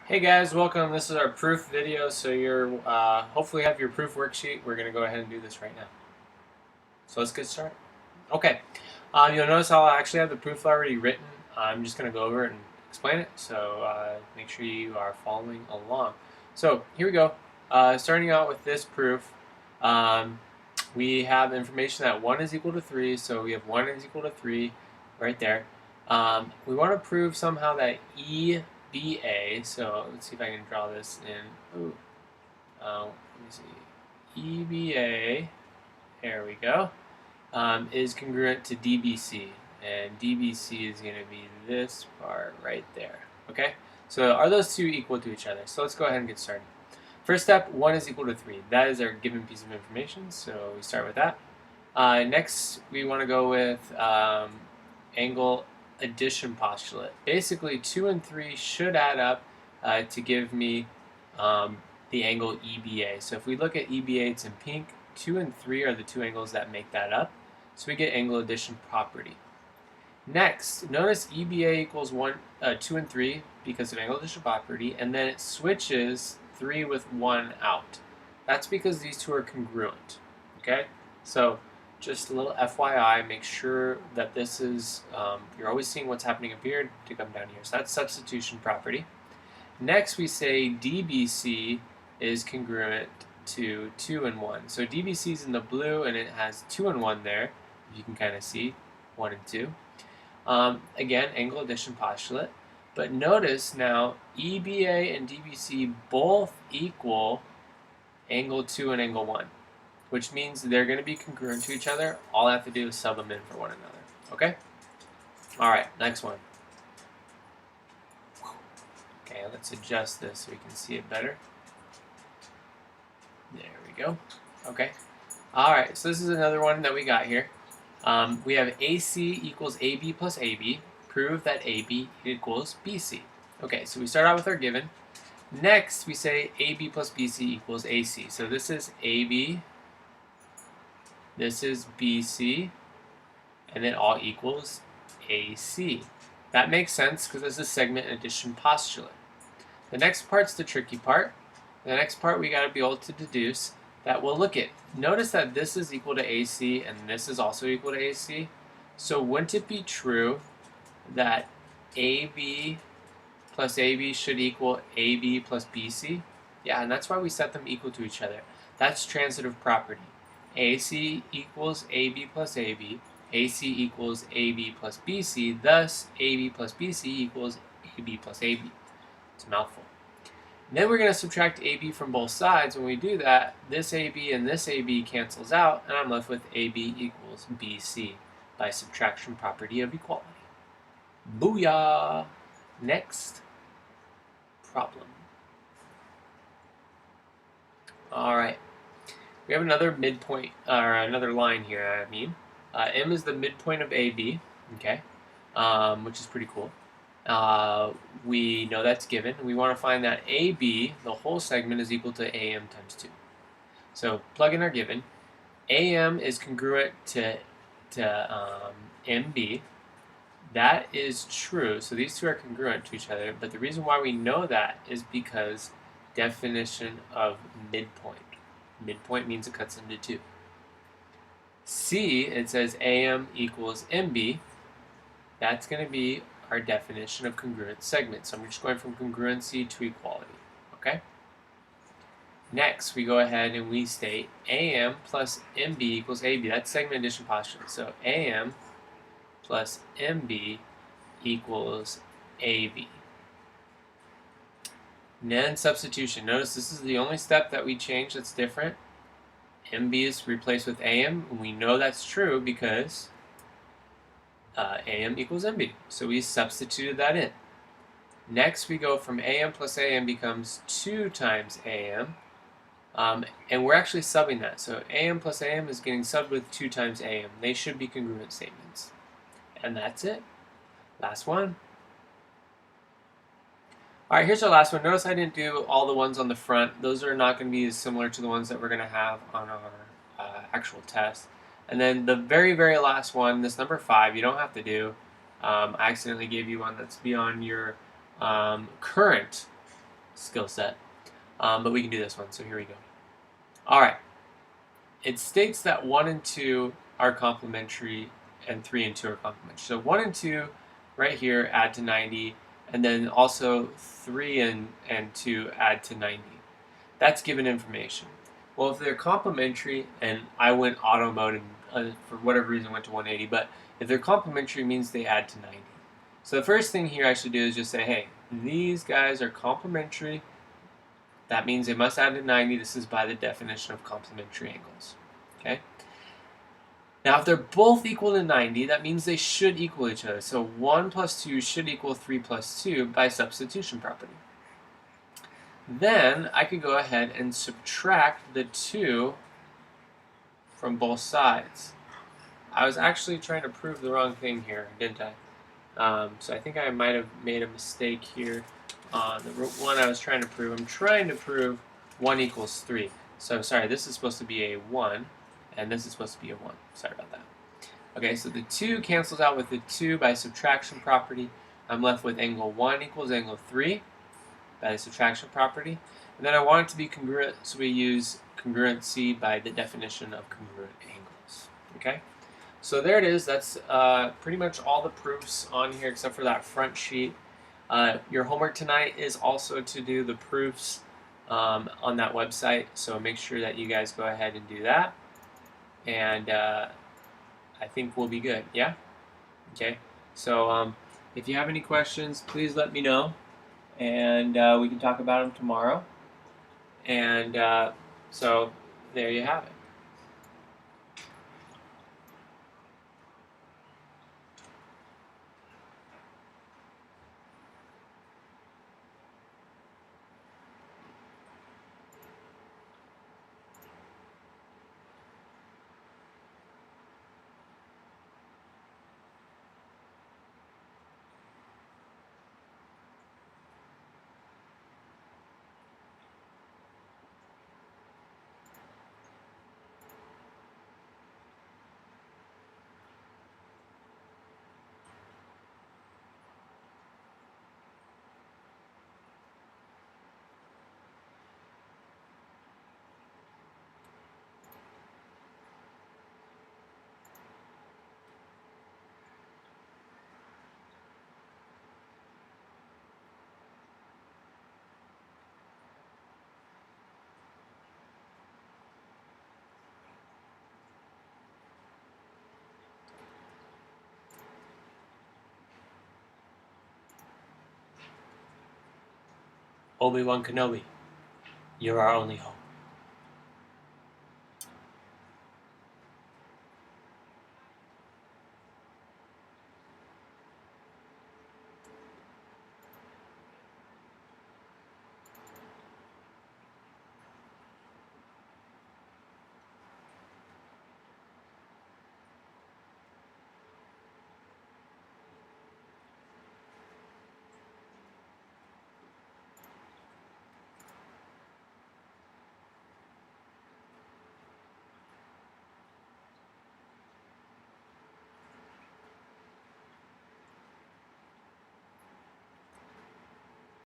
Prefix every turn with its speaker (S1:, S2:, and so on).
S1: Hey guys, welcome. This is our proof video, so you're hopefully have your proof worksheet. We're going to go ahead and do this right now. So let's get started. Okay, you'll notice I'll actually have the proof already written. I'm just going to go over it and explain it, so make sure you are following along. So here we go. Starting out with this proof, we have information that 1 is equal to 3, so we have 1 is equal to 3 right there. We want to prove somehow that EBA, so let's see if I can draw this in. Ooh, let me see. EBA, there we go, is congruent to DBC, and DBC is going to be this part right there. Okay, so are those two equal to each other? So let's go ahead and get started. First step, 1 is equal to 3. That is our given piece of information, so we start with that. Next, we want to go with angle addition postulate. Basically, 2 and 3 should add up to give me the angle EBA. So if we look at EBA, it's in pink. 2 and 3 are the two angles that make that up. So we get angle addition property. Next, notice EBA equals 2 and 3 because of angle addition property, and then it switches 3 with 1 out. That's because these two are congruent. Okay, so just a little FYI, make sure that this is, you're always seeing what's happening up here to come down here. So that's substitution property. Next, we say DBC is congruent to 2 and 1. So DBC is in the blue, and it has 2 and 1 there. You can kind of see 1 and 2. Again, angle addition postulate. But notice now, EBA and DBC both equal angle 2 and angle 1, which means they're going to be congruent to each other. All I have to do is sub them in for one another. Okay? All right, next one. Okay, let's adjust this so we can see it better. There we go. Okay. All right, so this is another one that we got here. We have AC equals AB plus AB. Prove that AB equals BC. Okay, so we start out with our given. Next, we say AB plus BC equals AC. So this is AB, this is BC, and then all equals AC. That makes sense because this is segment addition postulate. The next part's the tricky part. The next part we got to be able to deduce that we'll look at. Notice that this is equal to AC and this is also equal to AC. So wouldn't it be true that AB plus AB should equal AB plus BC? Yeah, and that's why we set them equal to each other. That's transitive property. AC equals AB plus AB. AC equals AB plus BC. Thus, AB plus BC equals AB plus AB. It's a mouthful. And then we're going to subtract AB from both sides. When we do that, this AB and this AB cancels out, and I'm left with AB equals BC by subtraction property of equality. Booyah! Next problem. All right. We have another midpoint, or another line here, I mean. M is the midpoint of AB, okay, which is pretty cool. We know that's given. We want to find that AB, the whole segment, is equal to AM times 2. So plug in our given. AM is congruent to MB. That is true. So these two are congruent to each other. But the reason why we know that is because definition of midpoint. Midpoint means it cuts into 2. C, it says AM equals MB. That's going to be our definition of congruent segment. So I'm just going from congruency to equality. Okay? Next, we go ahead and we state AM plus MB equals AB. That's segment addition postulate. So AM plus MB equals AB. And then substitution. Notice this is the only step that we change that's different. MB is replaced with AM, and we know that's true because AM equals MB. So we substituted that in. Next, we go from AM plus AM becomes 2 times AM. And we're actually subbing that. So AM plus AM is getting subbed with 2 times AM. They should be congruent statements. And that's it. Last one. All right, here's our last one. Notice I didn't do all the ones on the front. Those are not going to be as similar to the ones that we're going to have on our actual test. And then the very, very last one, this number 5, you don't have to do. I accidentally gave you one that's beyond your current skill set. But we can do this one, so here we go. All right. It states that 1 and 2 are complementary and 3 and 2 are complementary. So 1 and 2 right here add to 90, and then also 3 and 2 add to 90. That's given information. Well, if they're complementary, and I went auto mode and for whatever reason went to 180, but if they're complementary, it means they add to 90. So the first thing here I should do is just say, hey, these guys are complementary. That means they must add to 90. This is by the definition of complementary angles. Okay. Now, if they're both equal to 90, that means they should equal each other. So 1 plus 2 should equal 3 plus 2 by substitution property. Then I could go ahead and subtract the 2 from both sides. I was actually trying to prove the wrong thing here, didn't I? So I think I might have made a mistake here on the one I was trying to prove. I'm trying to prove 1 equals 3. So sorry, this is supposed to be a 1, and this is supposed to be a 1. Sorry about that. Okay, so the 2 cancels out with the 2 by subtraction property. I'm left with angle 1 equals angle 3 by the subtraction property. And then I want it to be congruent, so we use congruency by the definition of congruent angles. Okay, so there it is. That's pretty much all the proofs on here except for that front sheet. Your homework tonight is also to do the proofs on that website, so make sure that you guys go ahead and do that. And I think we'll be good, yeah? Okay, so if you have any questions, please let me know, and we can talk about them tomorrow. And so there you have it. Obi-Wan Kenobi, you're our only hope.